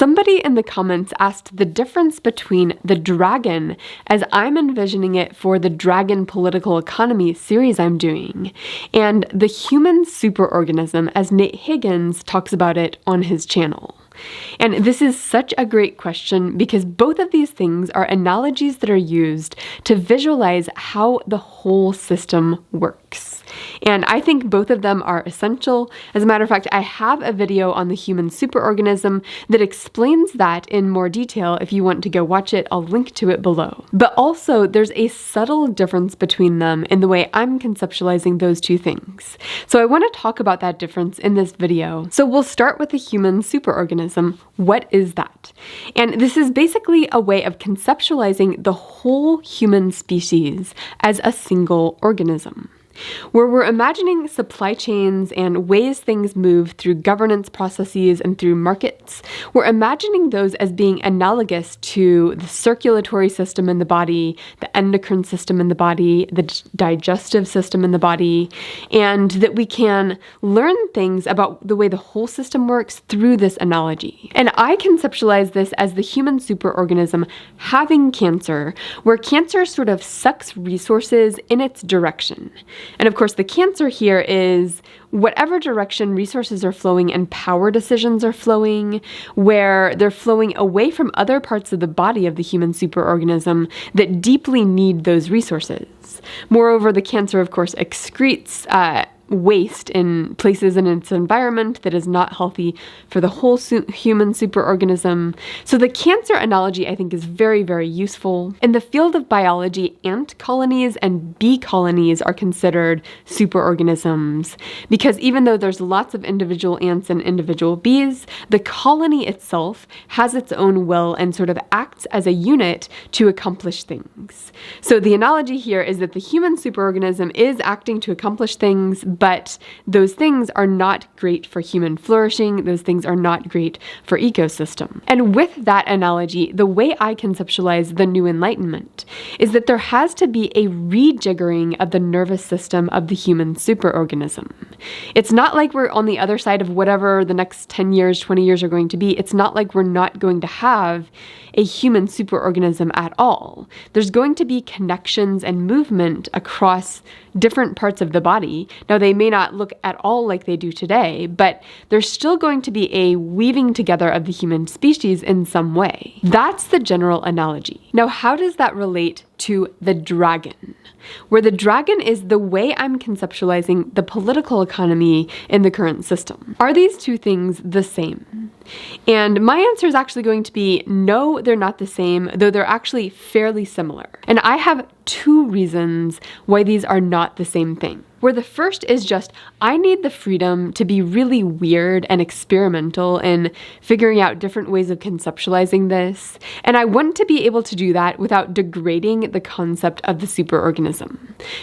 Somebody in the comments asked the difference between the dragon, as I'm envisioning it for the Dragon Political Economy series I'm doing, and the human superorganism, as Nate Higgins talks about it on his channel. And this is such a great question because both of these things are analogies that are used to visualize how the whole system works. And I think both of them are essential. As a matter of fact, I have a video on the human superorganism that explains that in more detail. If you want to go watch it, I'll link to it below. But also, there's a subtle difference between them in the way I'm conceptualizing those two things. So I want to talk about that difference in this video. So we'll start with the human superorganism. What is that? And this is basically a way of conceptualizing the whole human species as a single organism, where we're imagining supply chains and ways things move through governance processes and through markets. We're imagining those as being analogous to the circulatory system in the body, the endocrine system in the body, the digestive system in the body, and that we can learn things about the way the whole system works through this analogy. And I conceptualize this as the human superorganism having cancer, where cancer sort of sucks resources in its direction. And of course, the cancer here is whatever direction resources are flowing and power decisions are flowing, where they're flowing away from other parts of the body of the human superorganism that deeply need those resources. Moreover, the cancer, of course, excretes waste in places in its environment that is not healthy for the whole human superorganism. So the cancer analogy, I think, is very, very useful. In the field of biology, ant colonies and bee colonies are considered superorganisms because even though there's lots of individual ants and individual bees, the colony itself has its own will and sort of acts as a unit to accomplish things. So the analogy here is that the human superorganism is acting to accomplish things, but those things are not great for human flourishing. Those things are not great for ecosystem. And with that analogy, the way I conceptualize the New Enlightenment is that there has to be a rejiggering of the nervous system of the human superorganism. It's not like we're on the other side of whatever the next 10 years, 20 years are going to be. It's not like we're not going to have a human superorganism at all. There's going to be connections and movement across different parts of the body. Now, they may not look at all like they do today, but there's still going to be a weaving together of the human species in some way. That's the general analogy. Now, how does that relate to the dragon? Where the dragon is the way I'm conceptualizing the political economy in the current system. Are these two things the same? And my answer is actually going to be no, they're not the same, though they're actually fairly similar. And I have two reasons why these are not the same thing. Where the first is just, I need the freedom to be really weird and experimental in figuring out different ways of conceptualizing this. And I want to be able to do that without degrading the concept of the superorganism.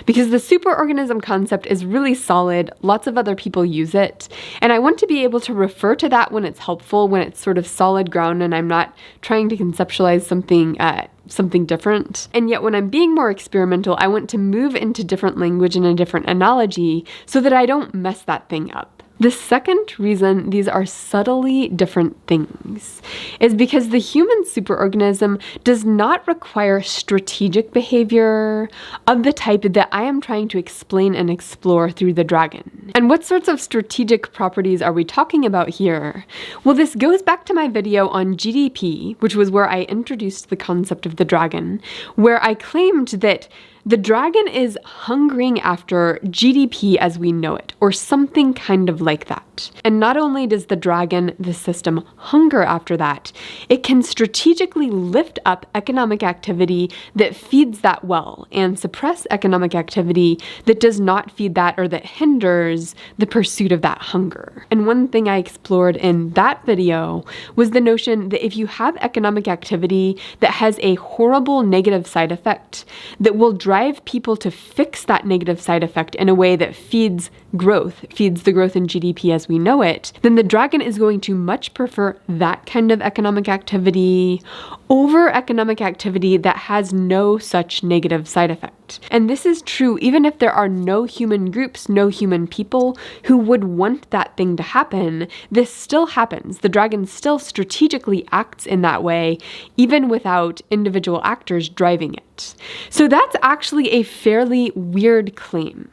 Because the superorganism concept is really solid, lots of other people use it, and I want to be able to refer to that when it's helpful, when it's sort of solid ground and I'm not trying to conceptualize something different. And yet when I'm being more experimental, I want to move into different language and a different analogy so that I don't mess that thing up. The second reason these are subtly different things is because the human superorganism does not require strategic behavior of the type that I am trying to explain and explore through the dragon. And what sorts of strategic properties are we talking about here? Well, this goes back to my video on GDP, which was where I introduced the concept of the dragon, where I claimed that the dragon is hungering after GDP as we know it, or something kind of like that. And not only does the dragon, the system, hunger after that, it can strategically lift up economic activity that feeds that well and suppress economic activity that does not feed that or that hinders the pursuit of that hunger. And one thing I explored in that video was the notion that if you have economic activity that has a horrible negative side effect that will drive people to fix that negative side effect in a way that feeds the growth in GDP as we know it, then the dragon is going to much prefer that kind of economic activity over economic activity that has no such negative side effect. it. And this is true even if there are no human groups, no human people who would want that thing to happen. This still happens. The dragon still strategically acts in that way, even without individual actors driving it. So that's actually a fairly weird claim.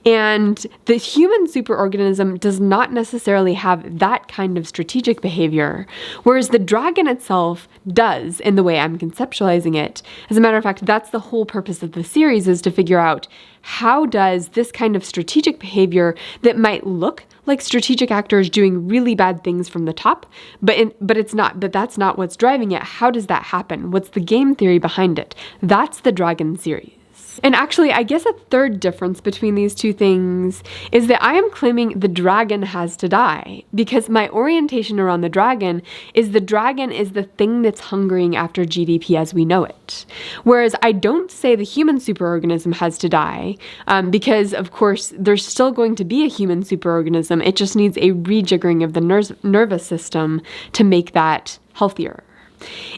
And the human superorganism does not necessarily have that kind of strategic behavior, whereas the dragon itself does in the way I'm conceptualizing it. As a matter of fact, that's the whole purpose of the series, is to figure out how does this kind of strategic behavior that might look like strategic actors doing really bad things from the top, but that's not what's driving it. How does that happen? What's the game theory behind it? That's the dragon series. And actually, I guess a third difference between these two things is that I am claiming the dragon has to die, because my orientation around the dragon is the thing that's hungering after GDP as we know it. Whereas I don't say the human superorganism has to die, because of course there's still going to be a human superorganism. It just needs a rejiggering of the nervous system to make that healthier.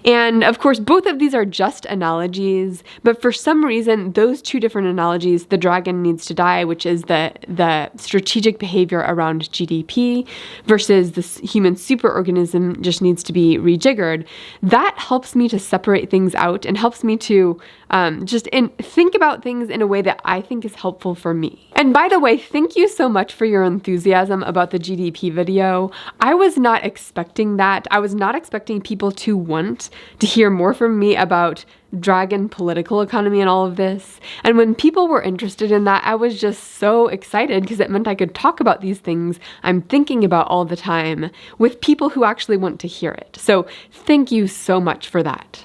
And of course, both of these are just analogies, but for some reason, those two different analogies, the dragon needs to die, which is the strategic behavior around GDP, versus the human superorganism just needs to be rejiggered, that helps me to separate things out and helps me to think about things in a way that I think is helpful for me. And by the way, thank you so much for your enthusiasm about the GDP video. I was not expecting that. I was not expecting people to want to hear more from me about dragon political economy and all of this. And when people were interested in that, I was just so excited because it meant I could talk about these things I'm thinking about all the time with people who actually want to hear it. So thank you so much for that.